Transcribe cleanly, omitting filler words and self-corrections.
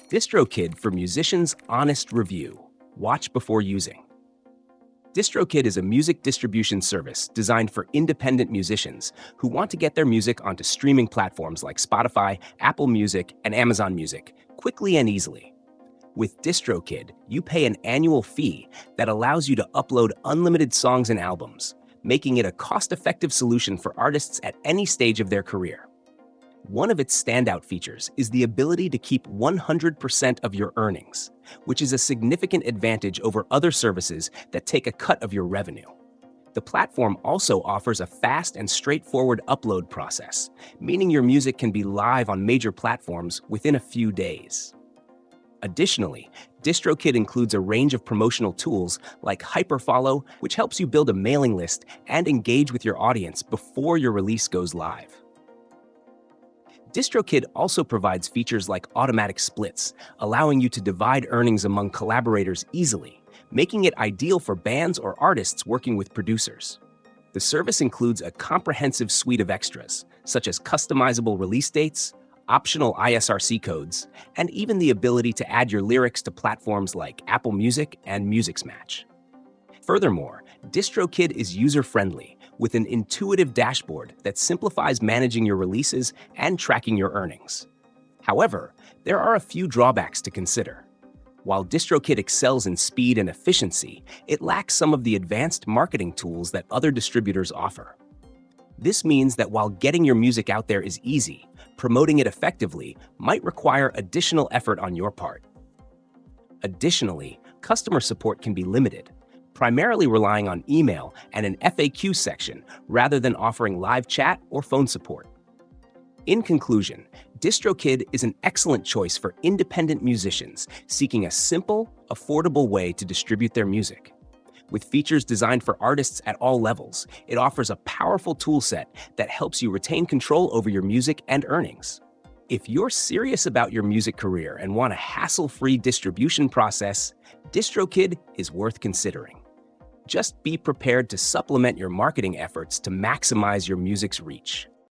Distrokid for musicians' honest review. Watch before using. Distrokid is a music distribution service designed for independent musicians who want to get their music onto streaming platforms like Spotify, Apple Music, and Amazon Music quickly and easily. With Distrokid, you pay an annual fee that allows you to upload unlimited songs and albums, making it a cost-effective solution for artists at any stage of their career. One of its standout features is the ability to keep 100% of your earnings, which is a significant advantage over other services that take a cut of your revenue. The platform also offers a fast and straightforward upload process, meaning your music can be live on major platforms within a few days. Additionally, Distrokid includes a range of promotional tools like Hyperfollow, which helps you build a mailing list and engage with your audience before your release goes live. Distrokid also provides features like automatic splits, allowing you to divide earnings among collaborators easily, making it ideal for bands or artists working with producers. The service includes a comprehensive suite of extras, such as customizable release dates, optional ISRC codes, and even the ability to add your lyrics to platforms like Apple Music and Musicsmatch. Furthermore, Distrokid is user-friendly, with an intuitive dashboard that simplifies managing your releases and tracking your earnings. However, there are a few drawbacks to consider. While Distrokid excels in speed and efficiency, it lacks some of the advanced marketing tools that other distributors offer. This means that while getting your music out there is easy, promoting it effectively might require additional effort on your part. Additionally, customer support can be limited, primarily relying on email and an FAQ section rather than offering live chat or phone support. In conclusion, Distrokid is an excellent choice for independent musicians seeking a simple, affordable way to distribute their music. With features designed for artists at all levels, it offers a powerful toolset that helps you retain control over your music and earnings. If you're serious about your music career and want a hassle-free distribution process, Distrokid is worth considering. Just be prepared to supplement your marketing efforts to maximize your music's reach.